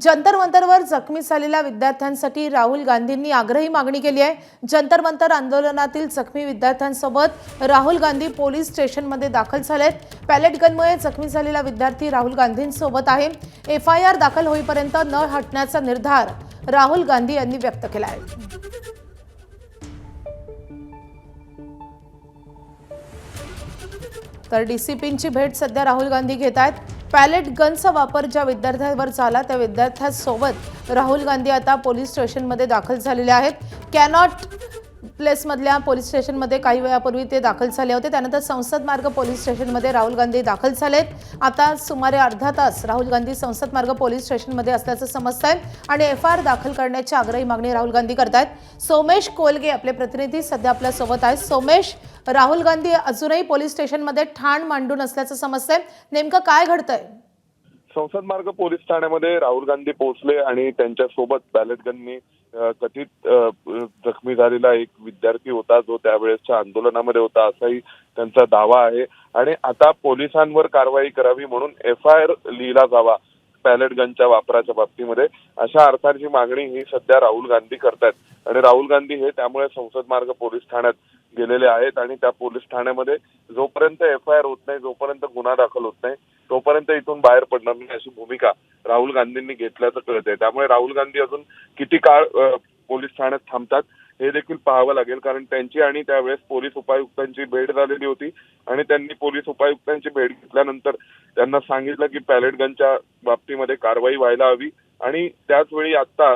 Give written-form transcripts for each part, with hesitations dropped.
जंतर मंतरवर जखमी झालेल्या विद्यार्थ्यांसाठी राहुल गांधींनी आग्रही मागणी केली आहे। जंतर मंतर आंदोलनातील जखमी विद्यार्थ्यांसोबत राहुल गांधी पोलीस स्टेशनमध्ये दाखल झालेत। पॅलेट गनमुळे जखमी झालेला विद्यार्थी राहुल गांधींसोबत आहे। एफआयआर दाखल होईपर्यंत न हटण्याचा निर्धार राहुल गांधी यांनी व्यक्त केला आहे। तर डीसीपींची भेट सध्या राहुल गांधी घेत आहेत। पॅलेट गनचा वापर ज्या विद्यार्थ्यांवर झाला त्या विद्यार्थ्यांसोबत राहुल गांधी आता पोलीस स्टेशनमध्ये दाखल झालेले आहेत। कॅनॉट प्लेसमधल्या पोलीस स्टेशनमध्ये काही वेळापूर्वी ते दाखल झाले होते। त्यानंतर संसद मार्ग पोलीस स्टेशनमध्ये राहुल गांधी दाखल झालेत। आता सुमारे अर्धा तास राहुल गांधी संसद मार्ग पोलीस स्टेशनमध्ये असल्याचं समजतंय आणि एफआयआर दाखल करण्याची आग्रही मागणी राहुल गांधी करतायत। सोमेश कोलगे आपले प्रतिनिधी सध्या आपल्या सोबत आहेत। सोमेश, राहुल गांधी अजूनही पोलीस स्टेशनमध्ये ठाण मांडून असल्याचं समजतंय, नेमकं काय घडतंय? संसद मार्ग पोलीस ठाण्यामध्ये राहुल गांधी पोहोचले आणि त्यांच्या सोबत बॅलेट गननी कथित जखमी झालेला एक विद्यार्थी होता जो त्यावेळेसच्या आंदोलनामध्ये होता असाही त्यांचा दावा आहे। आणि आता पोलिसांवर कारवाई करावी म्हणून एफआयआर लिहिला जावा पॅलेट गनच्या वापराच्या बाबतीमध्ये, अशा अर्थाची मागणी ही सध्या राहुल गांधी करतायत। आणि राहुल गांधी हे त्यामुळे संसद मार्ग पोलीस ठाण्यात गेलेले आहेत आणि त्या पोलीस ठाण्यामध्ये जोपर्यंत एफआयआर होत नाही, जोपर्यंत गुन्हा दाखल होत नाही, तोपर्यंत इथून बाहेर पडणार नाही अशी भूमिका राहुल गांधींनी घेतल्याचं कळतंय। त्यामुळे राहुल गांधी अजून किती काळ पोलीस ठाण्यात थांबतात हे देखील पाहावं लागेल, कारण त्यांची आणि त्यावेळेस पोलीस उपायुक्तांची भेट झालेली होती आणि त्यांनी पोलीस उपायुक्तांची भेट घेतल्यानंतर त्यांना सांगितलं की पॅलेट गनच्या बाबतीमध्ये कारवाई व्हायला हवी। आणि त्याचवेळी आता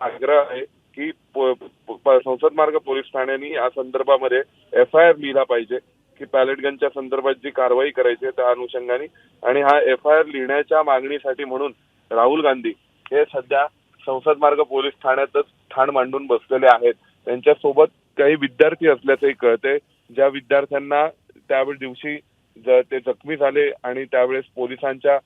आग्रह आहे की संसद मार्ग पोलीस ठाण्याने या संदर्भामध्ये एफआयआर लिहिला पाहिजे की पॅलेट गनच्या संदर्भात जी कारवाई करायची त्या अनुषंगाने। आणि हा एफआयआर लिहिण्याच्या मागणीसाठी म्हणून राहुल गांधी हे सध्या संसद मार्ग पोलीस ठाण्यातच ठाण मांडून बसलेले आहेत। त्यांच्यासोबत काही विद्यार्थी असल्याचंही कळते, ज्या विद्यार्थ्यांना त्यावेळी दिवशी ते जखमी झाले आणि त्यावेळेस पोलिसांच्या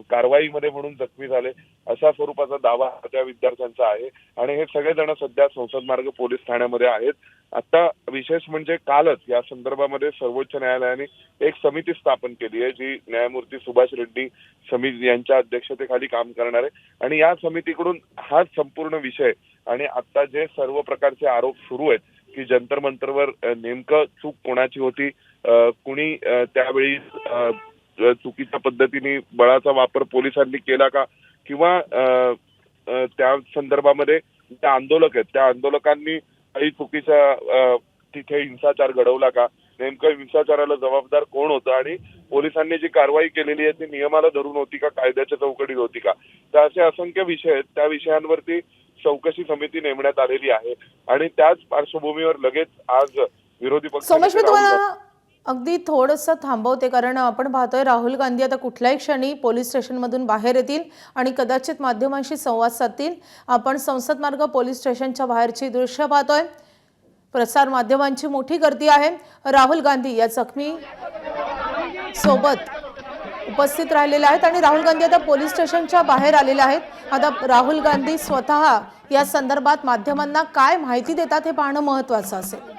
कारवाईमध्ये म्हणून जखमी झाले अशा स्वरूपाचा दावा त्या विद्यार्थ्यांचा आहे। आणि हे सगळेजण सध्या संसद मार्ग पोलीस ठाण्यामध्ये आहेत। आता विशेष म्हणजे कालच या संदर्भामध्ये सर्वोच्च न्यायालयाने एक समिती स्थापन केली आहे, जी न्यायमूर्ती सुभाष रेड्डी समिती यांच्या अध्यक्षतेखाली काम करणार आहे। आणि या समितीकडून हा संपूर्ण विषय आणि आता जे सर्व प्रकारचे आरोप सुरू आहेत की जंतर मंतरवर नेमकं चूक कोणाची होती, कुणी त्यावेळी चुकीच्या पद्धतीने बळाचा वापर पोलिसांनी केला का, किंवा त्या संदर्भामध्ये जे आंदोलक आहेत त्या आंदोलकांनी काही चुकीचा तिथे हिंसाचार घडवला का, नेमकं हिंसाचाराला जबाबदार कोण होतं आणि पोलिसांनी जी कारवाई केलेली आहे ती नियमाला धरून होती का, कायद्याच्या चौकटीत होती का, तर असे असंख्य विषय आहेत। त्या विषयांवरती चौकशी समिती नेमण्यात आलेली आहे आणि त्याच पार्श्वभूमीवर लगेच आज विरोधी पक्ष अगदी थोडंसं थांबवते, कारण आपण पाहतोय राहुल गांधी आता कुठल्याही क्षणी पोलीस स्टेशनमधून बाहेर येतील आणि कदाचित माध्यमांशी संवाद साधतील। आपण संसद मार्ग पोलीस स्टेशनच्या बाहेरची दृश्य पाहतोय, प्रसार माध्यमांची मोठी गर्दी आहे। राहुल गांधी या जखमी सोबत उपस्थित राहिलेले आहेत आणि राहुल गांधी आता पोलीस स्टेशनच्या बाहेर आलेले आहेत। आता राहुल गांधी स्वतः या संदर्भात माध्यमांना काय माहिती देतात हे पाहणं महत्त्वाचं असेल।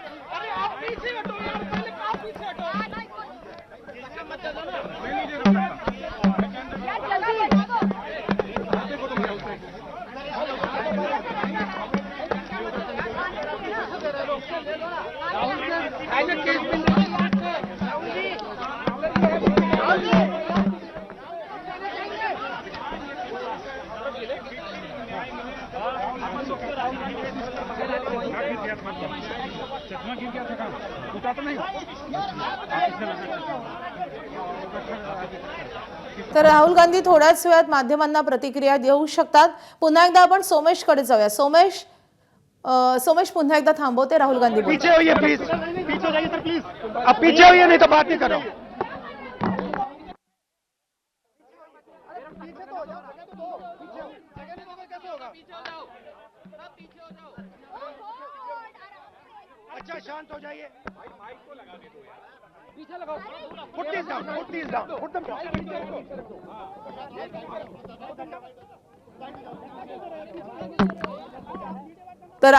तर राहुल गांधी थोड्याच वेळात माध्यमांना प्रतिक्रिया देऊ शकतात। पुन्हा एकदा आपण सोमेशकडे जाऊया। सोमेश पुन्हा एकदा थांबवते, राहुल गांधी पीछे होइए प्लीज, पीछे जाइए सर प्लीज, अब पीछे होइए नहीं तो बात नहीं कर रहा हूं। अच्छा शांत हो जाइए, माइक को लगाने दो यार, पीछे लगाओ, पुट दिस डाउन, पुट देम डाउन। तर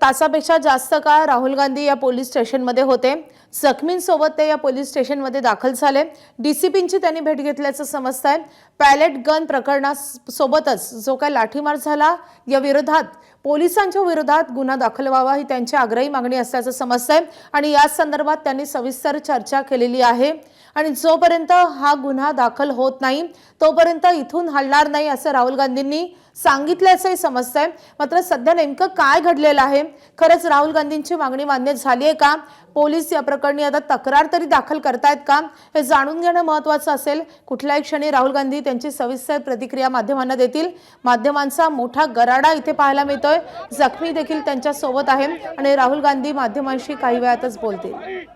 तासापेक्षा जास्त काळ राहुल गांधी या पोलीस स्टेशनमध्ये होते. जखमींसोबत ते या पोलीस स्टेशनमध्ये दाखल झाले. डीसीपींची त्यांनी भेट घेतल्याचं समजतंय. पॅलेट गन प्रकरणासोबतच जो काही लाठीमार झाला या विरोधात पोलिसांच्या विरोधात गुन्हा दाखल व्हावा ही त्यांची आग्रही मागणी असल्याचं समजतंय आणि या संदर्भात त्यांनी सविस्तर चर्चा केलेली आहे. आणि जोपर्यंत हा गुन्हा दाखल होत नाही तोपर्यंत इथून हलणार नाही असं राहुल गांधींनी सांगितल्याचंही समजतंय. मात्र सध्या नेमकं काय घडलेलं आहे, खरंच राहुल गांधींची मागणी मान्य झाली आहे का, पोलीस या प्रकरणी आता तक्रार तरी दाखल करतायत का, हे जाणून घेणं महत्त्वाचं असेल. कुठल्याही क्षणी राहुल गांधी त्यांची सविस्तर प्रतिक्रिया माध्यमांना देतील. माध्यमांचा मोठा गराडा इथे पाहायला मिळतोय. जखमी देखील त्यांच्या सोबत आहे आणि राहुल गांधी माध्यमांशी काही वेळातच बोलतील.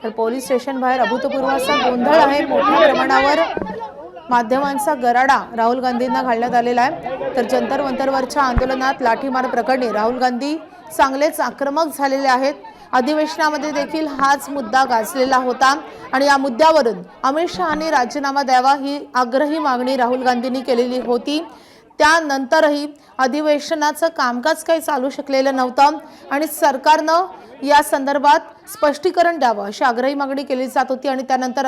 तर पोलीस स्टेशन बाहेर अभूतपूर्व असा गोंधळ आहे. मोठ्या प्रमाणावर माध्यमांचा गराडा राहुल गांधींना घालण्यात आलेला आहे. तर जंतर मंतरवरच्या आंदोलनात लाठीमार प्रकरणी राहुल गांधी चांगलेच आक्रमक झालेले आहेत. अधिवेशनामध्ये देखील हाच मुद्दा गाजलेला होता आणि या मुद्द्यावरून अमित शहांनी राजीनामा द्यावा ही आग्रही मागणी राहुल गांधींनी केलेली होती. त्यानंतरही अधिवेशनाचं कामकाज काही चालू शकलेलं नव्हतं आणि सरकारनं या संदर्भात स्पष्टीकरण द्यावं अशी आग्रही मागणी केली जात होती. आणि त्यानंतर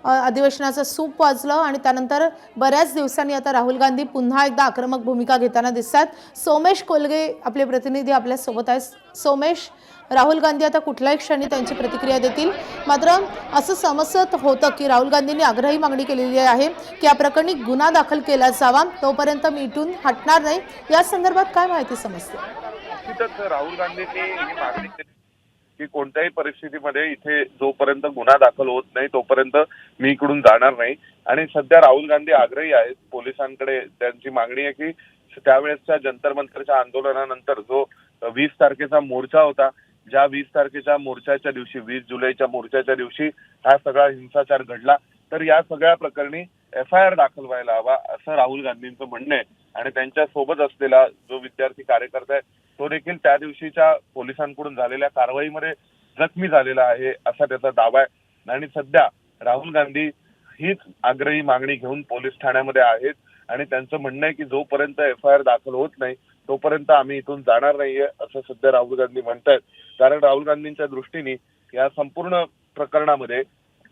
अधिवेशनाचं सूप वाजलं आणि त्यानंतर बऱ्याच दिवसांनी आता राहुल गांधी पुन्हा एकदा आक्रमक भूमिका घेताना दिसतात. सोमेश कोलगे आपले प्रतिनिधी आपल्या सोबत आहेत. सोमेश, राहुल गांधी आता कुठल्याही क्षणी त्यांची प्रतिक्रिया देतील. मात्र असं समजत होतं की राहुल गांधींनी आग्रही मागणी केलेली आहे की या प्रकरणी गुन्हा दाखल केला जावा, तोपर्यंत मी इथून हटणार नाही. या संदर्भात काय माहिती समजते? निश्चितच राहुल गांधींनी ही मागणी केली की कोणत्याही परिस्थितीमध्ये इथे जोपर्यंत गुन्हा दाखल होत नाही तोपर्यंत मी इकडून जाणार नाही. आणि सध्या राहुल गांधी आग्रही आहेत. पोलिसांकडे त्यांची मागणी आहे की त्यावेळेसच्या जंतर मंतरच्या आंदोलनानंतर जो 20 तारखेचा मोर्चा होता, ज्या 20 तारखेच्या मोर्चाच्या दिवशी 20 जुलैच्या मोर्चाच्या दिवशी हा सगळा हिंसाचार घडला, तर या सगळ्या प्रकरणी FIR दाखल व्हायला हवा असं राहुल गांधींचं म्हणणं आहे. आणि त्यांच्या सोबत असलेला जो विद्यार्थी कार्यकर्ता आहे तो देखील त्या दिवशीच्या पोलिसांकडून झालेल्या कारवाईमध्ये जखमी झालेला आहे असा त्याचा दावा आहे. आणि सध्या राहुल गांधी हीच आग्रही मागणी घेऊन पोलीस ठाण्यामध्ये आहेत आणि त्यांचं म्हणणं आहे की जोपर्यंत FIR दाखल होत नाही तोपर्यंत आम्ही इथून जाणार नाहीये असं सध्या राहुल गांधी म्हणतायत. कारण राहुल गांधींच्या दृष्टीने या संपूर्ण प्रकरणामध्ये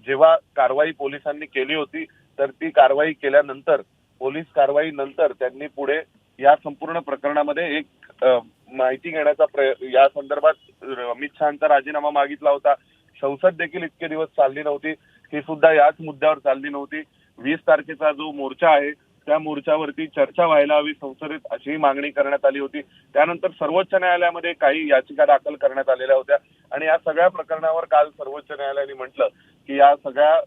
जेव्हा कारवाई पोलिसांनी केली होती तर ती कारवाई केल्यानंतर पोलीस कारवाई नंतर त्यांनी पुढे या संपूर्ण प्रकरणामध्ये एक माहिती घेण्याचा या संदर्भात अमित शहांचा राजीनामा मागितला होता. संसद देखील इतके दिवस चालली नव्हती, ही सुद्धा याच मुद्द्यावर चालली नव्हती. 20 तारखेचा जो मोर्चा आहे त्या मोर्चावरती चर्चा व्हायला हवी संसदेत अशी मागणी करण्यात आली होती. त्यानंतर सर्वोच्च न्यायालयामध्ये काही याचिका दाखल करण्यात आलेल्या होत्या आणि या सगळ्या प्रकरणावर काल सर्वोच्च न्यायालयाने म्हटलं की या सगळ्या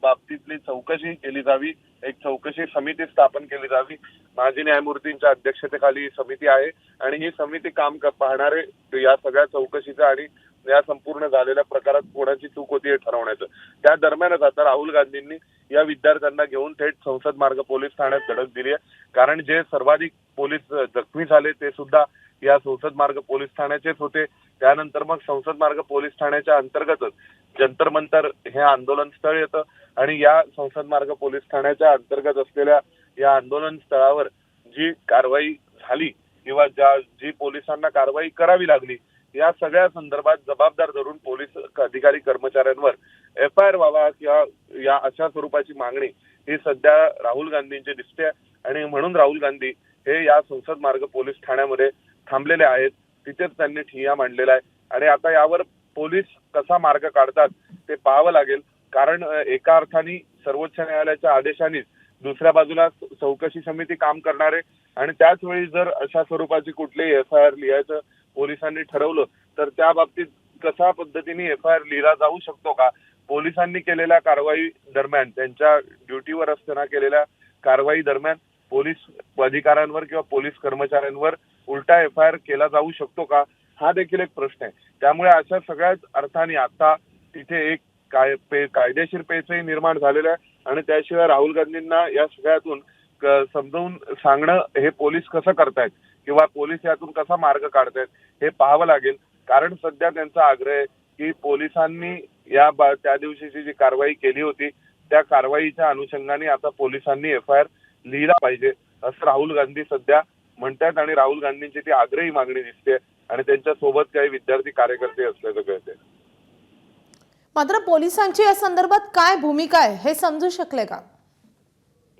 बाबतीतली चौकशी केली जावी, एक चौकशी समिती स्थापन केली जावी. माजी न्यायमूर्तींच्या अध्यक्षतेखाली ही समिती आहे आणि ही समिती काम पाहणारे या सगळ्या चौकशीचा आणि या संपूर्ण झालेल्या प्रकारात कोणाची चूक होती हे ठरवण्याचं. त्या दरम्यानच आता राहुल गांधींनी या विद्यार्थ्यांना घेऊन थेट संसद मार्ग पोलीस ठाण्यात धडक दिली आहे. कारण जे सर्वाधिक पोलीस जखमी झाले ते सुद्धा या संसद मार्ग पोलीस ठाण्याचेच होते. त्यानंतर मग संसद मार्ग पोलीस ठाण्याच्या अंतर्गतच जंतर मंतर हे आंदोलन स्थळ येतं आणि या संसद मार्ग पोलीस ठाण्याच्या अंतर्गत असलेल्या या आंदोलन स्थळावर जी कारवाई झाली किंवा जी पोलिसांना कारवाई करावी लागली या सगळ्या संदर्भात जबाबदार धरून पोलीस अधिकारी कर्मचाऱ्यांवर FIR व्हावा किंवा या अशा स्वरूपाची मागणी ही सध्या राहुल गांधींची दिसते. आणि म्हणून राहुल गांधी हे या संसद मार्ग पोलीस ठाण्यामध्ये थांबलेले आहेत. तिथेच त्यांनी ठिय्या मांडलेला आहे आणि आता यावर पोलीस कसा मार्ग काढतात ते पाहावं लागेल. कारण एका अर्थाने सर्वोच्च न्यायालयाच्या आदेशानेच दुसऱ्या बाजूला चौकशी समिती काम करणारे आणि त्याच वेळी जर अशा स्वरूपाची कुठलीही FIR लिहायचं पोलिसांनी ठरवलं तर त्या बाबतीत कशा पद्धतीने FIR लिहिला जाऊ शकतो का, पोलिसांनी केलेल्या कारवाई दरम्यान त्यांच्या ड्युटीवर असताना केलेल्या कारवाई दरम्यान पोलीस अधिकाऱ्यांवर किंवा पोलीस कर्मचाऱ्यांवर उलटा FIR केला जाऊ शकतो का, हा देखील एक प्रश्न आहे. त्यामुळे अशा सगळ्याच अर्थाने आता तिथे एक कायदेशीर पेचही निर्माण झालेला आहे आणि त्याशिवाय राहुल गांधींना या सगळ्यातून समजावून सांगणं हे पोलीस कसं करतायत किंवा पोलीस यातून कसा मार्ग काढतायत हे पाहावं लागेल. कारण सध्या त्यांचा आग्रह आहे की पोलिसांनी त्या दिवशीची जी कारवाई केली होती त्या कारवाईच्या अनुषंगाने आता पोलिसांनी FIR लिहिला पाहिजे असं राहुल गांधी सध्या म्हणतात आणि राहुल गांधींची ती आग्रही मागणी दिसते आणि त्यांच्या सोबत काही विद्यार्थी कार्यकर्ते असल्याचं कळते. मात्र पोलिसांची या संदर्भात काय भूमिका आहे हे समजू शकले का?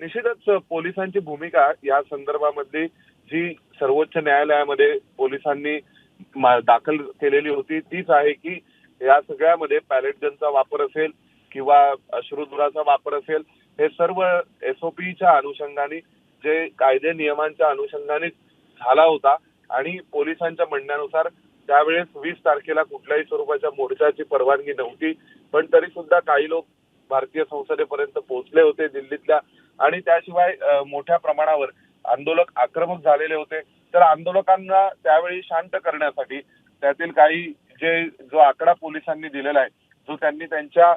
निश्चितच पोलिसांची भूमिका या संदर्भामधली जी सर्वोच्च न्यायालयामध्ये पोलिसांनी दाखल केलेली होती तीच आहे की या सगळ्यामध्ये पॅलेट गनचा वापर असेल किंवा अश्रुधुराचा वापर असेल, हे सर्व SOPच्या अनुषंगाने जे कायदे नियमांच्या अनुषंगाने झाला होता आणि पोलिसांच्या म्हणण्यानुसार त्यावेळेस 20 तारखेला कुठल्याही स्वरूपाच्या मोर्चाची परवानगी नव्हती, पण तरी सुद्धा काही लोक भारतीय संसदेपर्यंत पोहोचले होते दिल्लीतल्या आणि त्याशिवाय मोठ्या प्रमाणावर आंदोलक आक्रमक झालेले होते. तर आंदोलकांना त्यावेळी शांत करण्यासाठी त्यातील काही जो आकडा पोलिसांनी दिलेला आहे, जो त्यांनी त्यांच्या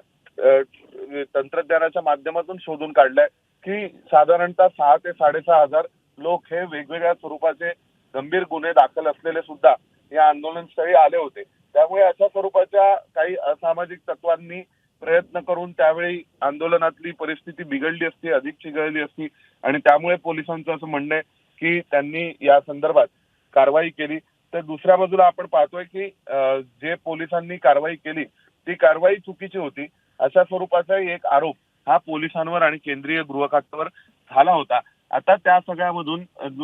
तंत्रज्ञानाच्या माध्यमातून शोधून काढलाय की साधारणतः 6 ते 6,500 लोक हे वेगवेगळ्या स्वरूपाचे गंभीर गुन्हे दाखल असलेले सुद्धा या आंदोलनस्थळी आले होते. त्यामुळे अशा स्वरूपाच्या काही असामाजिक तत्वांनी प्रयत्न करून त्यावेळी आंदोलनातली परिस्थिती बिघडली असती, अधिक चिघळली असती आणि त्यामुळे पोलिसांचं असं म्हणणं आहे की त्यांनी या संदर्भात कारवाई केली. तर दुसऱ्या बाजूला आपण पाहतोय की जे पोलिसांनी कारवाई केली ती कारवाई चुकीची होती अशा स्वरूपाचा एक आरोप हा पोलिसांवर आणि केंद्रीय गृह खात्यावर झाला होता. आता त्या सगळ्यामधून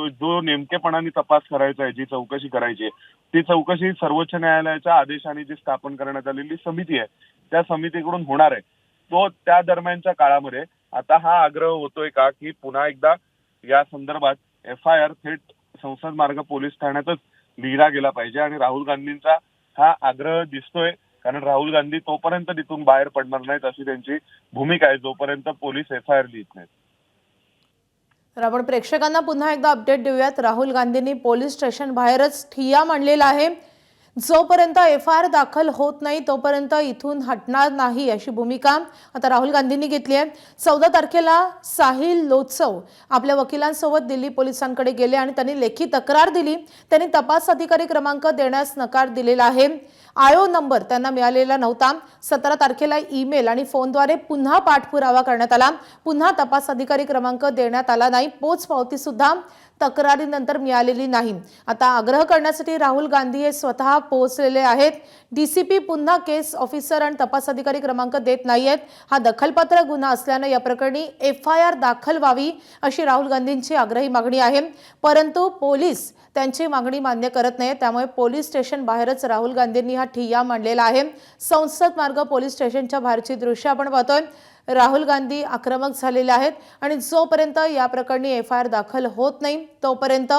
जो नेमकेपणाने तपास करायचा आहे, जी चौकशी करायची आहे, ती चौकशी सर्वोच्च न्यायालयाच्या आदेशाने जी स्थापन करण्यात आलेली समिती आहे त्या समितीकडून होणार आहे. तो त्या दरम्यानच्या काळामध्ये आता हा आग्रह होतोय का की पुन्हा एकदा या संदर्भात FIR थेट संसद मार्ग पोलीस ठाण्यातच लिहिला गेला पाहिजे आणि राहुल गांधींचा हा आग्रह दिसतोय, कारण राहुल गांधी तोपर्यंत तिथून बाहेर पडणार नाहीत अशी त्यांची भूमिका आहे जोपर्यंत पोलीस FIR लिहित नाहीत. तर आपण प्रेक्षकांना पुन्हा एकदा अपडेट देऊयात. राहुल गांधींनी पोलीस स्टेशन बाहेरच ठिय्या मांडलेला आहे. जोपर्यंत FIR दाखल होत नाही तोपर्यंत इथून हटणार नाही अशी भूमिका आता राहुल गांधींनी घेतली आहे. 14 तारखेला साहिल लोत्सव आपल्या वकिलांसोबत दिल्ली पोलिसांकडे गेले आणि त्यांनी लेखी तक्रार दिली. त्यांनी तपास अधिकारी क्रमांक देण्यास नकार दिलेला आहे. IO नंबर त्यांना मिळालेला नव्हता. 17 तारखेला ईमेल आणि फोनद्वारे पुन्हा पाठपुरावा करण्यात आला. पुन्हा तपास अधिकारी क्रमांक देण्यात आला नाही. पोचपावती सुद्धा तक्रारीनंतर मिळालेली नाही. आता आग्रह करण्यासाठी राहुल गांधी हे स्वतः पोहोचलेले आहेत. DCP पुन्हा केस ऑफिसर आणि तपास अधिकारी क्रमांक देत नाहीयेत. हा दखलपात्र गुन्हा असल्याने या प्रकरणी FIR दाखल व्हावी अशी राहुल गांधींची आग्रही मागणी आहे. परंतु पोलीस त्यांची मागणी मान्य करत नाही. त्यामुळे पोलीस स्टेशन बाहेरच राहुल गांधींनी हा ठिय्या मांडलेला आहे. संसद मार्ग पोलीस स्टेशनच्या बाहेरची दृश्य आपण पाहतोय. राहुल गांधी आक्रमक झालेले आहेत आणि जोपर्यंत या प्रकरणी FIR दाखल होत नाही तोपर्यंत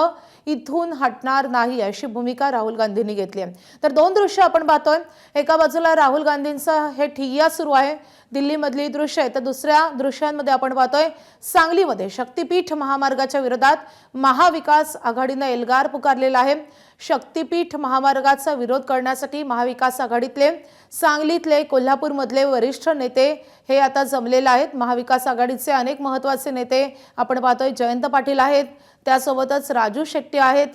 इथून हटणार नाही अशी भूमिका राहुल गांधींनी घेतली आहे. तर दोन दृश्य आपण पाहतोय. एका बाजूला राहुल गांधींचं हे ठिय्या सुरू आहे, दिल्लीमधली दृश्य आहे. तर दुसऱ्या दृश्यांमध्ये आपण पाहतोय सांगलीमध्ये शक्तीपीठ महामार्गाच्या विरोधात महाविकास आघाडीने एल्गार पुकारलेला आहे. शक्तीपीठ महामार्गाचा विरोध करण्यासाठी महाविकास आघाडीतले, सांगलीतले, कोल्हापूरमधले वरिष्ठ नेते हे आता जमलेले आहेत. महाविकास आघाडीचे अनेक महत्त्वाचे नेते आपण पाहतोय. जयंत पाटील आहेत, त्यासोबतच राजू शेट्टी आहेत,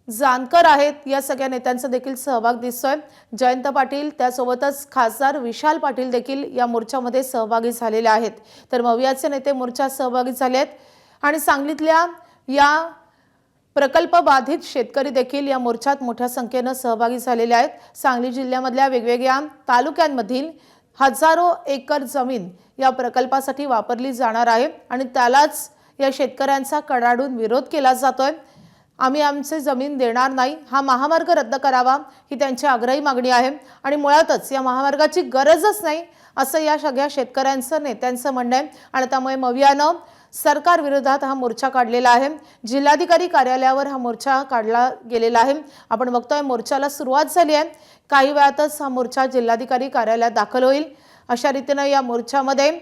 जानकर आहेत. या सगळ्या नेत्यांचा देखील सहभाग दिसतोय. जयंत पाटील त्यासोबतच खासदार विशाल पाटील देखील या मोर्चामध्ये सहभागी झालेले आहेत. तर मवियाचे नेते मोर्चात सहभागी झाले आहेत आणि सांगलीतल्या या प्रकल्प बाधित शेतकरी देखील या मोर्चात मोठ्या संख्येने सहभागी झालेले आहेत. सांगली जिल्ह्यामधल्या वेगवेगळ्या तालुक्यांमधील हजारो एकर जमीन या प्रकल्पासाठी वापरली जाणार आहे आणि त्यालाच या शेतकऱ्यांचा कडाडून विरोध केला जातोय. आम्ही आमचे जमीन देणार नाही, हा महामार्ग रद्द करावा ही त्यांची आग्रही मागणी आहे आणि मुळातच या महामार्गाची गरजच नाही असं या सगळ्या शेतकऱ्यांचं नेत्यांचं म्हणणं आहे आणि त्यामुळे मवियानं सरकार विरोधात हा मोर्चा काढलेला आहे. जिल्हाधिकारी कार्यालयावर हा मोर्चा काढला गेलेला आहे. आपण बघतोय मोर्चाला सुरुवात झाली आहे. काही वेळातच हा मोर्चा जिल्हाधिकारी कार्यालयात दाखल होईल. अशा रीतीने या मोर्चामध्ये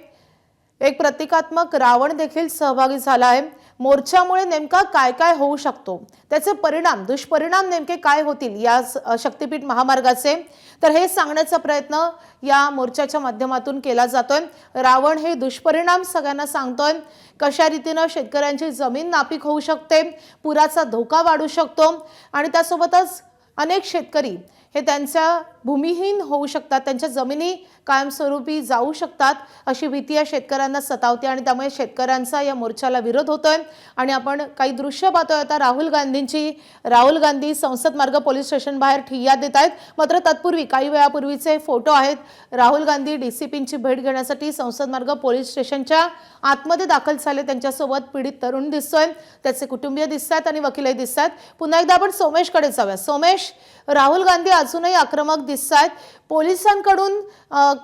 एक प्रतिकात्मक रावण देखील सहभागी झाला आहे. मोर्चामुळे नेमका काय काय होऊ शकतो, त्याचे परिणाम, दुष्परिणाम नेमके काय होतील या शक्तीपीठ महामार्गाचे, तर हे सांगण्याचा प्रयत्न या मोर्चाच्या माध्यमातून केला जातोय. रावण हे दुष्परिणाम सगळ्यांना सांगतोय. कशा रीतीने शेतकऱ्यांची जमीन नापीक होऊ शकते, पुराचा धोका वाढू शकतो आणि त्यासोबतच अनेक शेतकरी हे त्यांच्या भूमिहीन होऊ शकतात, त्यांच्या जमिनी कायमस्वरूपी जाऊ शकतात अशी भीती या शेतकऱ्यांना सतावते आणि त्यामुळे शेतकऱ्यांचा या मोर्चाला विरोध होतोय। आणि आपण काही दृश्य पाहतोय आता राहुल गांधी संसद मार्ग पोलीस स्टेशन बाहेर ठिय्या देत आहेत। मात्र तत्पूर्वी काही वेळापूर्वीचे फोटो आहेत। राहुल गांधी डीसीपींची भेट घेण्यासाठी संसद मार्ग पोलीस स्टेशनच्या आतमध्ये दाखल झाले। त्यांच्यासोबत पीडित तरुण दिसतोय, त्याचे कुटुंबीय दिसतात आणि वकीलही दिसतात। पुन्हा एकदा आपण सोमेशकडे जाऊया। सोमेश, राहुल गांधी अजूनही आक्रमक दिसतात, पोलिसांकडून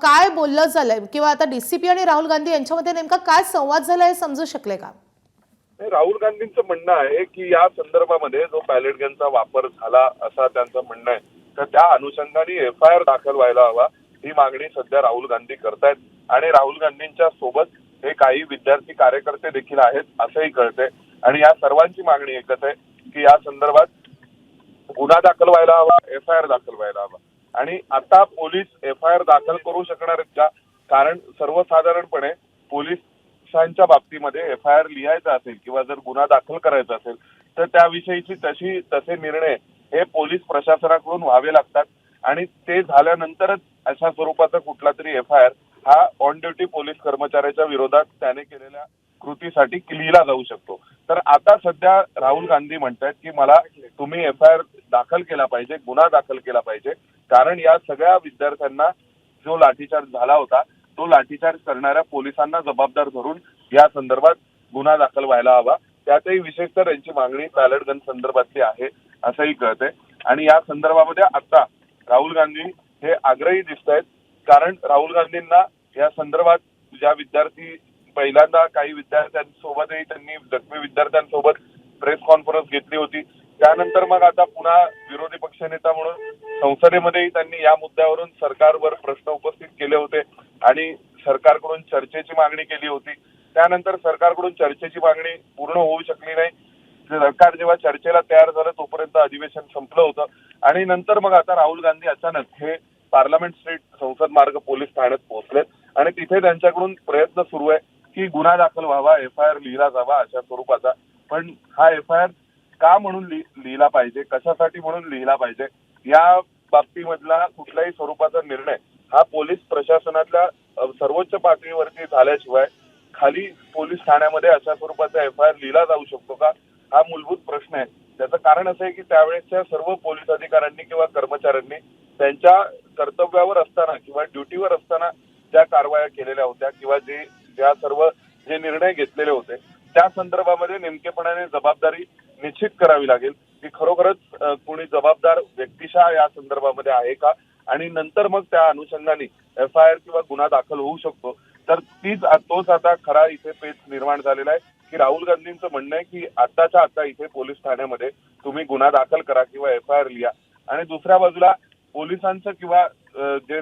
काय बोललं झालंय किंवा आता डीसीपी आणि राहुल गांधी यांच्यामध्ये नेमका काय संवाद झाला हे समजू शकले का? राहुल गांधींचं म्हणणं आहे की या संदर्भामध्ये जो बॅलेट गनचा वापर झाला असं त्यांचं म्हणणं आहे, तर त्या अनुषंगाने FIR दाखल व्हायला हवा ही मागणी सध्या राहुल गांधी करतायत। आणि राहुल गांधींच्या सोबत हे काही विद्यार्थी कार्यकर्ते देखील आहेत असंही कळतंय। आणि या सर्वांची मागणी एकच आहे की या संदर्भात गुन्हा दाखल व्हायला हवा, FIR दाखल व्हायला हवा। आणि आता पोलीस FIR दाखल करू शकणार आहेत का? कारण सर्वसाधारणपणे पोलिसांच्या बाबतीमध्ये FIR लिहायचा असेल किंवा जर गुन्हा दाखल करायचा असेल तर त्याविषयीची तसे निर्णय हे पोलीस प्रशासनाकडून व्हावे लागतात आणि ते झाल्यानंतरच अशा स्वरूपाचा कुठला तरी FIR हा ऑन ड्युटी पोलीस कर्मचाऱ्याच्या विरोधात त्याने केलेल्या कृतीसाठी लिहिला जाऊ शकतो। तर आता सध्या राहुल गांधी म्हणतात की मला तुम्ही FIR दाखल केला पाहिजे, गुन्हा दाखल केला पाहिजे, कारण या सगळ्या विद्यार्थ्यांना जो लाठीचार्ज झाला होता तो लाठीचार्ज करणाऱ्या पोलिसांना जबाबदार धरून या संदर्भात गुन्हा दाखल व्हायला हवा। त्यातही विशेषतः यांची मागणी बॅलेट गन संदर्भातली आहे असंही कळतंय। आणि या संदर्भामध्ये आता राहुल गांधी हे आग्रही दिसत आहेत, कारण राहुल गांधींना या संदर्भात ज्या विद्यार्थी पहिल्यांदा काही विद्यार्थ्यांसोबतही त्यांनी जखमी विद्यार्थ्यांसोबत प्रेस कॉन्फरन्स घेतली होती, त्यानंतर मग आता पुन्हा विरोधी पक्षनेता म्हणून संसदेमध्येही त्यांनी या मुद्द्यावरून सरकारवर प्रश्न उपस्थित केले होते आणि सरकारकडून चर्चेची मागणी केली होती। त्यानंतर सरकारकडून चर्चेची मागणी पूर्ण होऊ शकली नाही। सरकार जेव्हा चर्चेला तयार झालं तोपर्यंत अधिवेशन संपलं होतं आणि नंतर मग आता राहुल गांधी अचानक हे पार्लमेंट स्ट्रीट संसद मार्ग पोलीस ठाण्यात पोहोचलेत आणि तिथे त्यांच्याकडून प्रयत्न सुरू आहे की गुन्हा दाखल व्हावा, FIR लिहिला जावा अशा स्वरूपाचा। पण हा FIR का म्हणून लिहिला पाहिजे, कशासाठी म्हणून लिहिला पाहिजे, या बाबतीमधला कुठल्याही स्वरूपाचा निर्णय हा पोलीस प्रशासनातल्या सर्वोच्च पातळीवरती झाल्याशिवाय खाली पोलीस ठाण्यामध्ये अशा स्वरूपाचा FIR लिहिला जाऊ शकतो का, हा मूलभूत प्रश्न आहे। त्याचं कारण असं आहे की त्यावेळेसच्या सर्व पोलीस अधिकाऱ्यांनी किंवा कर्मचाऱ्यांनी त्यांच्या कर्तव्यावर असताना किंवा ड्युटीवर असताना ज्या कारवाया केलेल्या होत्या किंवा जे निर्णय घेतलेले होते त्या संदर्भामध्ये नेमकेपणाने जबाबदारी निश्चित करावी लागेल की खरोखरच कोणी जबाबदार व्यक्तिशः या संदर्भामध्ये आहे का, आणि नंतर मग त्या अनुषंगाने FIR किंवा गुन्हा दाखल होऊ शकतो। तर तोच आता खरा इथे पेच निर्माण झालेला आहे की राहुल गांधींचं म्हणणं आहे की आताच्या आता इथे पोलीस ठाण्यामध्ये तुम्ही गुन्हा दाखल करा किंवा FIR लिहा, आणि दुसऱ्या बाजूला पोलिसांचं किंवा जे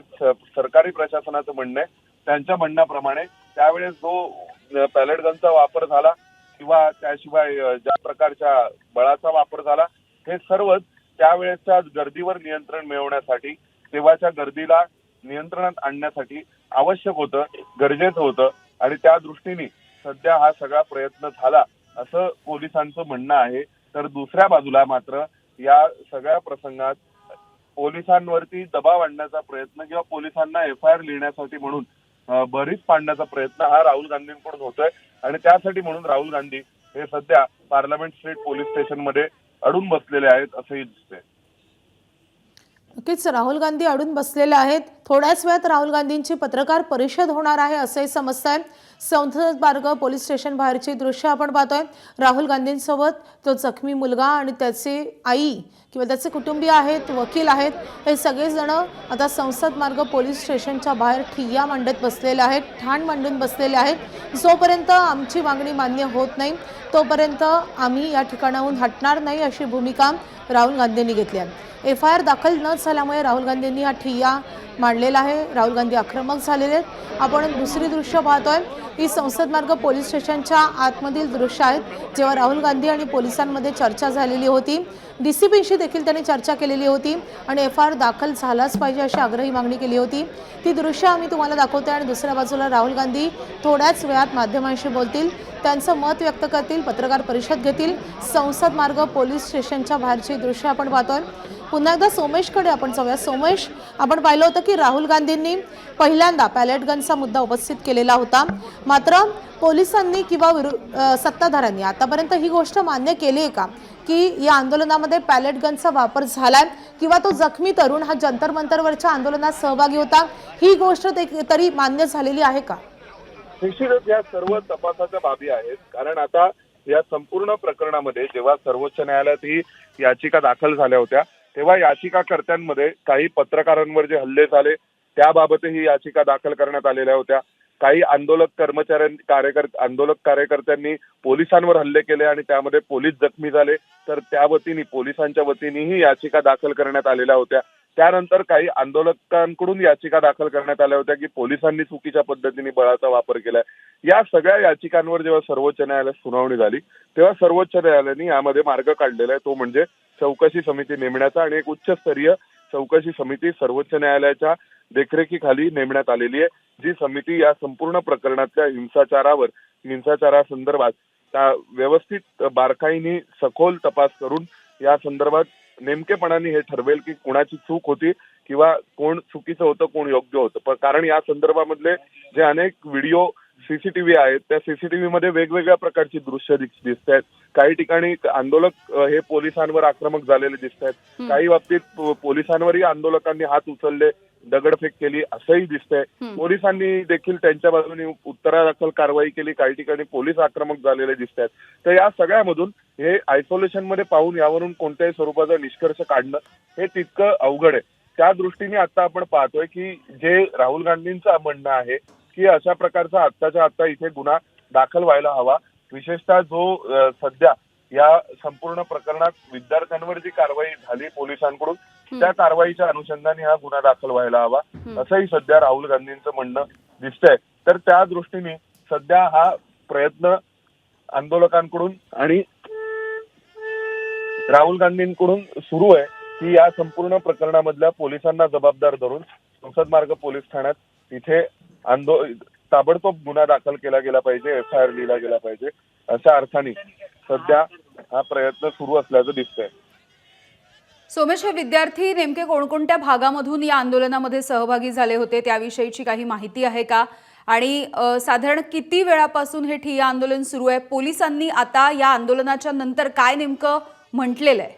सरकारी प्रशासनाचं म्हणणं आहे त्यांच्या म्हणण्याप्रमाणे त्यावेळेस जो पॅलेट गनचा वापर झाला किंवा त्याशिवाय ज्या प्रकारच्या बळाचा वापर झाला हे सर्वच त्यावेळेसच्या गर्दीवर नियंत्रण मिळवण्यासाठी, तेव्हाच्या गर्दीला नियंत्रणात आणण्यासाठी आवश्यक होतं, गरजेचं होतं आणि त्या दृष्टीने सध्या हा सगळा प्रयत्न झाला असं पोलिसांचं म्हणणं आहे। तर दुसऱ्या बाजूला मात्र या सगळ्या प्रसंगात पोलिसांवरती दबाव आणण्याचा प्रयत्न किंवा पोलिसांना FIR लिहिण्यासाठी म्हणून भरीस पाडण्याचा प्रयत्न हा राहुल गांधींकडून होतोय आणि त्यासाठी म्हणून राहुल गांधी हे सध्या पार्लमेंट स्ट्रीट पोलीस स्टेशन मध्ये अडून बसलेले आहेत असंही दिसतंय। नक्कीच राहुल गांधी अडून बसलेले आहेत। थोड्याच वेळात राहुल गांधींची पत्रकार परिषद होणार आहे असंही समजतंय। संसद मार्ग पोलीस स्टेशन बाहेरची दृश्य आपण पाहतोय। राहुल गांधींसोबत तो जखमी मुलगा आणि त्याची आई किंवा त्याचे कुटुंबीय आहेत, वकील आहेत, हे सगळेजण आता संसद मार्ग पोलीस स्टेशनच्या बाहेर ठिय्या मांडत बसलेले आहेत, ठाण मांडून बसलेले आहेत। जोपर्यंत आमची मागणी मान्य होत नाही तोपर्यंत आम्ही या ठिकाणाहून हटणार नाही अशी भूमिका राहुल गांधींनी घेतली आहे। FIR दाखल न झाल्यामुळे राहुल गांधींनी हा ठिय्या मांडलेला आहे। राहुल गांधी आक्रमक झालेले आहेत। आपण दुसरी दृश्य पाहतोय, ही संसद मार्ग पोलीस स्टेशनच्या आतमधील दृश्य आहेत जेव्हा राहुल गांधी आणि पोलिसांमध्ये चर्चा झालेली होती। डीसीपीशी देखील त्यांनी चर्चा केलेली होती आणि FIR दाखल झालाच पाहिजे अशी आग्रही मागणी केली होती। ती दृश्य आम्ही तुम्हाला दाखवतोय आणि दुसऱ्या बाजूला राहुल गांधी थोड्याच वेळात माध्यमांशी बोलतील, त्यांचं मत व्यक्त करतील, पत्रकार परिषद घेतील। संसद मार्ग पोलीस स्टेशनच्या बाहेरची दृश्य आपण पाहतोय। पुन्हा एकदा सोमेशकडे आपण जाऊया. सोमेश, आपण पाहिलं होतं की राहुल गांधींनी पहिल्यांदा पॅलेट गनचा मुद्दा उपस्थित केलेला होता, मात्र पोलिसांनी किंवा सत्ताधाऱ्यांनी आतापर्यंत ही गोष्ट मान्य केली आहे का की या आंदोलनामध्ये पॅलेट गनचा वापर झालाय किंवा तो जखमी तरुण हा जंतर मंतरवरच्या आंदोलनात सहभागी होता, ही गोष्ट तरी मान्य झालेली आहे का? निश्चितच या सर्व तपासाच्या बाबी आहेत. कारण आता या संपूर्ण प्रकरणामध्ये जेव्हा सर्वोच्च न्यायालयात ही याचिका दाखल झाल्या होत्या तेव्हा याचिकाकर्त्यांमध्ये काही पत्रकारांवर जे हल्ले झाले त्याबाबतही याचिका दाखल करण्यात आलेल्या होत्या. काही आंदोलक कार्यकर्त्यांनी पोलिसांवर हल्ले केले आणि त्यामध्ये पोलीस जखमी झाले, तर त्या वतीने पोलिसांच्या वतीनेही याचिका दाखल करण्यात आलेल्या होत्या. त्यानंतर काही आंदोलकांकडून याचिका दाखल करण्यात आल्या होत्या की पोलिसांनी चुकीच्या पद्धतीने बळाचा वापर केलाय. या सगळ्या याचिकांवर जेव्हा सर्वोच्च न्यायालयात सुनावणी झाली तेव्हा सर्वोच्च न्यायालयाने यामध्ये मार्ग काढलेला आहे, तो म्हणजे चौकशी समिती नेमण्याचा. आणि एक उच्चस्तरीय चौकशी समिती सर्वोच्च न्यायालयाच्या देखरेखीखाली नेमण्यात आलेली आहे, जी समिती या संपूर्ण प्रकरणातल्या हिंसाचारासंदर्भात व्यवस्थित बारकाईने सखोल तपास करून या संदर्भात नेमकेपणाने हे ठरवेल की कोणाची चूक होती किंवा कोण चुकीचं होतं, कोण योग्य होतं. कारण या संदर्भामधले जे अनेक व्हिडिओ सीसीटीव्ही आहेत त्या सीसीटीव्ही मध्ये वेगवेगळ्या प्रकारची दृश्य दिसत आहेत. काही ठिकाणी आंदोलक हे पोलिसांवर आक्रमक झालेले दिसत आहेत, काही बाबतीत पोलिसांवरही आंदोलकांनी हात उचलले, दगडफेक केली असंही दिसतंय. पोलिसांनी देखील त्यांच्या बाजूने उत्तरादाखल कारवाई केली, काही ठिकाणी पोलीस आक्रमक झालेले दिसत आहेत. तर या सगळ्यामधून हे आयसोलेशन मध्ये पाहून यावरून कोणत्याही स्वरूपाचा निष्कर्ष काढणं हे तितकं अवघड आहे. त्या दृष्टीने आता आपण पाहतोय की जे राहुल गांधींचं म्हणणं आहे की अशा प्रकारचा आत्ताच्या आत्ता इथे गुन्हा दाखल व्हायला हवा. विशेषतः जो सध्या या संपूर्ण प्रकरणात विद्यार्थ्यांवर जी कारवाई झाली पोलिसांकडून त्या कारवाईच्या अनुषंगाने हा गुन्हा दाखल व्हायला हवा असंही सध्या राहुल गांधींचं म्हणणं दिसतंय. तर त्या दृष्टीने सध्या हा प्रयत्न आंदोलकांकडून आणि राहुल गांधींकडून सुरू आहे की या संपूर्ण प्रकरणामधल्या पोलिसांना जबाबदार धरून संसद मार्ग पोलीस ठाण्यात इथे ताबडतोब गुन्हा दाखल केला गेला पाहिजे, FIR लिहिला गेला पाहिजे, अशा अर्थाने सध्या हा प्रयत्न सुरू असल्याचं दिसतंय. सोमेश, हे विद्यार्थी नेमके कोणकोणत्या भागामधून या आंदोलनामध्ये सहभागी झाले होते त्याविषयीची काही माहिती आहे का? आणि साधारण किती वेळापासून हे ठिय्या आंदोलन सुरू आहे? पोलिसांनी आता या आंदोलनाच्या नंतर काय नेमकं म्हटलेलं आहे?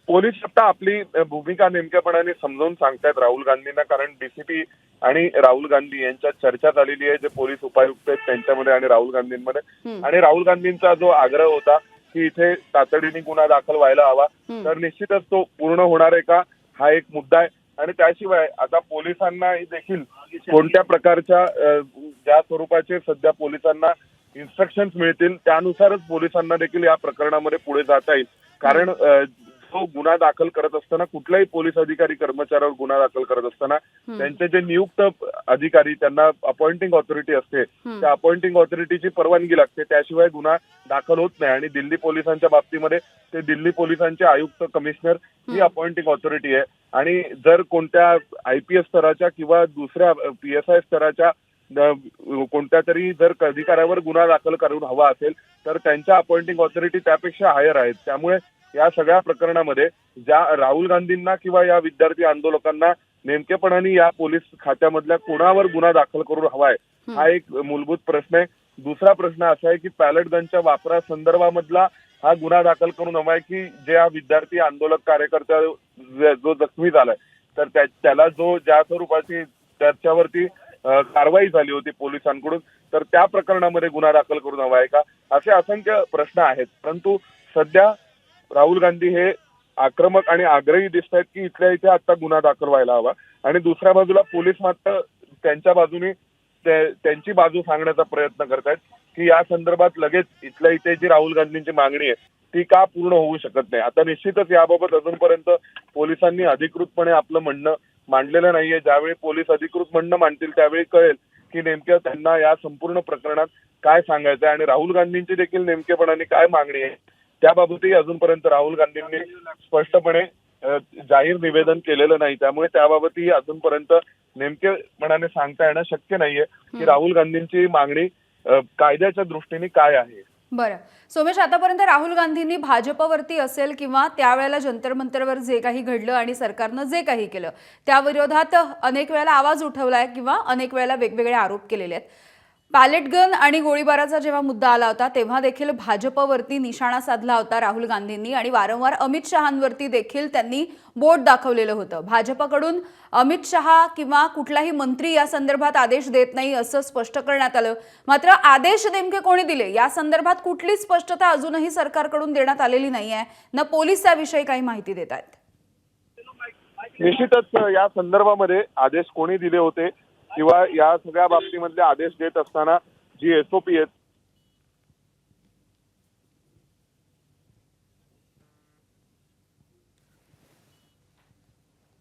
पोलीस आता आपली भूमिका नेमक्यापणाने समजावून सांगतायत राहुल गांधींना. कारण DCP आणि राहुल गांधी यांच्यात चर्चा झालेली आहे, जे पोलीस उपायुक्त आहेत त्यांच्यामध्ये आणि राहुल गांधींमध्ये. आणि राहुल गांधींचा जो आग्रह होता की इथे तातडीने गुन्हा दाखल व्हायला हवा, तर निश्चितच तो पूर्ण होणार आहे का हा एक मुद्दा आहे. आणि त्याशिवाय आता पोलिसांना देखील कोणत्या प्रकारच्या ज्या स्वरूपाचे सध्या पोलिसांना इन्स्ट्रक्शन्स मिळतील त्यानुसारच पोलिसांना देखील या प्रकरणामध्ये पुढे जाता येईल. कारण जो गुन्हा दाखल करत असताना कुठलाही पोलीस अधिकारी कर्मचाऱ्यावर गुन्हा दाखल करत असताना त्यांचे जे नियुक्त अधिकारी त्यांना अपॉइंटिंग ऑथॉरिटी असते त्या अपॉइंटिंग ऑथॉरिटीची परवानगी लागते, त्याशिवाय गुन्हा दाखल होत नाही. आणि दिल्ली पोलिसांच्या बाबतीमध्ये ते दिल्ली पोलिसांचे आयुक्त कमिशनर ही अपॉइंटिंग ऑथॉरिटी आहे. आणि जर कोणत्या IPS स्तराच्या किंवा दुसऱ्या PSI स्तराच्या कोणत्या तरी जर अधिकाऱ्यावर गुन्हा दाखल करून हवा असेल तर त्यांच्या अपॉइंटिंग ऑथॉरिटी त्यापेक्षा हायर आहेत. त्यामुळे या सगळ्या प्रकरणामध्ये ज्या राहुल गांधींना किंवा या विद्यार्थी आंदोलकांना नेमकेपणाने या पोलीस खात्यामधल्या कोणावर गुन्हा दाखल करून हवाय हा एक मूलभूत प्रश्न आहे. दुसरा प्रश्न असा आहे की पॅलेट गनच्या वापरासंदर्भामधला हा गुन्हा दाखल करून हवाय की जे हा विद्यार्थी आंदोलक कार्यकर्ता जो जखमी झालाय तर त्याला जो ज्या स्वरूपाची त्याच्यावरती कारवाई झाली होती पोलिसांकडून तर त्या प्रकरणामध्ये गुन्हा दाखल करून हवा आहे का, असे असंख्य प्रश्न आहेत. परंतु सध्या राहुल गांधी हे आक्रमक आणि आग्रही दिसत आहेत की इथल्या इथे आता गुन्हा दाखल व्हायला हवा. आणि दुसऱ्या बाजूला पोलीस मात्र त्यांच्या बाजूने त्यांची बाजू सांगण्याचा प्रयत्न करतायत की या संदर्भात लगेच इथल्या इथे जी राहुल गांधींची मागणी आहे ती का पूर्ण होऊ शकत नाही. आता निश्चितच याबाबत अजूनपर्यंत पोलिसांनी अधिकृतपणे आपलं म्हणणं मांडलेलं नाहीये. ज्यावेळी पोलीस अधिकृत म्हणणं मांडतील त्यावेळी कळेल की नेमक्या त्यांना या संपूर्ण प्रकरणात काय सांगायचं आहे आणि राहुल गांधींची देखील नेमकेपणाने काय मागणी आहे त्याबाबतही अजूनपर्यंत राहुल गांधींनी स्पष्टपणे जाहीर निवेदन केलेलं नाही. त्यामुळे त्याबाबतही अजूनपर्यंत नेमकेपणाने सांगता येणं शक्य नाहीये की राहुल गांधींची मागणी कायद्याच्या दृष्टीने काय आहे. बरं सोमेश, आतापर्यंत राहुल गांधींनी भाजपवरती असेल किंवा त्यावेळेला जंतर मंतरवर जे काही घडलं आणि सरकारनं जे काही केलं त्या विरोधात अनेक वेळेला आवाज उठवलाय किंवा अनेक वेळेला वेगवेगळे आरोप केलेले आहेत. पॅलेट गन आणि गोळीबाराचा जेव्हा मुद्दा आला होता तेव्हा देखील भाजपवरती निशाणा साधला होता राहुल गांधींनी आणि वारंवार अमित शहांवरती देखील त्यांनी बोट दाखवलेलं होतं. भाजपकडून अमित शहा किंवा कुठलाही मंत्री या संदर्भात आदेश देत नाही असं स्पष्ट करण्यात आलं. मात्र आदेश नेमके कोणी दिले या संदर्भात कुठली स्पष्टता अजूनही सरकारकडून देण्यात आलेली नाहीये ना पोलीस त्याविषयी काही माहिती देत आहेत. निश्चितच या संदर्भामध्ये आदेश कोणी दिले होते किंवा या सगळ्या बाबतीमधले आदेश देत असताना जी एसओपी आहेत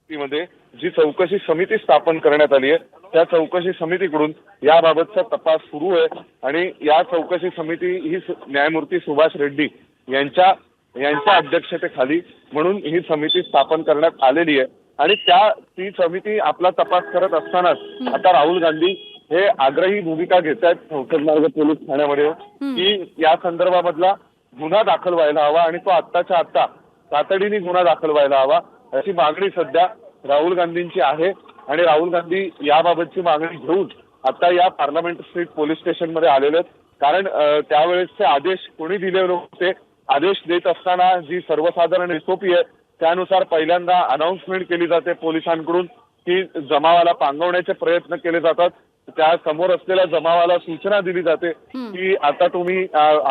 मध्ये जी चौकशी समिती स्थापन करण्यात आली आहे त्या चौकशी समितीकडून याबाबतचा तपास सुरू आहे आणि या चौकशी समिती ही न्यायमूर्ती सुभाष रेड्डी यांच्या अध्यक्षतेखाली म्हणून ही समिती स्थापन करण्यात आलेली आहे आणि ती समिती आपला तपास करत असतानाच आता राहुल गांधी हे आग्रही भूमिका घेत आहेत संसद मार्ग पोलीस ठाण्यामध्ये की या संदर्भामधला गुन्हा दाखल व्हायला हवा आणि तो आत्ताच्या आत्ता तातडीने गुन्हा दाखल व्हायला हवा अशी मागणी सध्या राहुल गांधींची आहे आणि राहुल गांधी याबाबतची मागणी घेऊन आता या पार्लमेंट स्ट्रीट पोलीस स्टेशनमध्ये आलेले आहेत. कारण त्यावेळेसचे आदेश कोणी दिले नव्हते. आदेश देत असताना जी सर्वसाधारण एसओपी आहे त्यानुसार पहिल्यांदा अनाउन्समेंट केली जाते पोलिसांकडून की जमावाला पांगवण्याचे प्रयत्न केले जातात. त्या समोर असलेल्या जमावाला सूचना दिली जाते की आता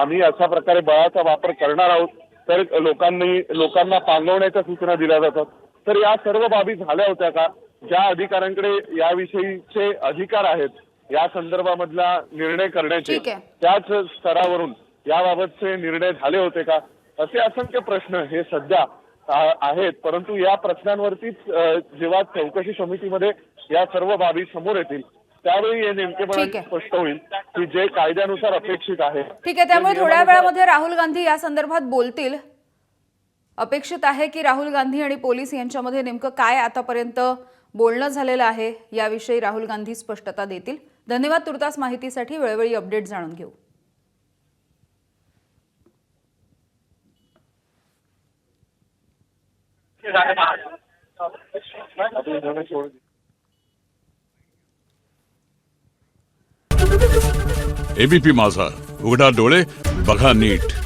आम्ही अशा प्रकारे बळाचा वापर करणार आहोत तर लोकांना पांगवण्याच्या सूचना दिल्या जातात. तर या सर्व बाबी झाल्या होत्या का? ज्या अधिकाऱ्यांकडे याविषयीचे अधिकार आहेत या संदर्भामधला निर्णय करण्याचे त्याच स्तरावरून याबाबतचे निर्णय झाले होते का? असे असंख्य प्रश्न हे सध्या आहेत. परंतु या प्रश्नांवरतीच जेव्हा चौकशी समितीमध्ये या सर्व बाबी समोर येतील त्यावेळी हे नेमकेपणे स्पष्ट होईल की जे कायद्यानुसार अपेक्षित आहे. ठीक आहे, त्यामुळे थोड्या वेळामध्ये राहुल गांधी या संदर्भात बोलतील. अपेक्षित आहे की राहुल गांधी आणि पोलीस यांच्यामध्ये नेमकं काय आतापर्यंत बोलणं झालेलं आहे याविषयी राहुल गांधी स्पष्टता देतील. धन्यवाद तुर्तास माहितीसाठी. वेळोवेळी अपडेट जाणून घेऊ. एबीपी माझा, उघडा डोळे बघा नीट.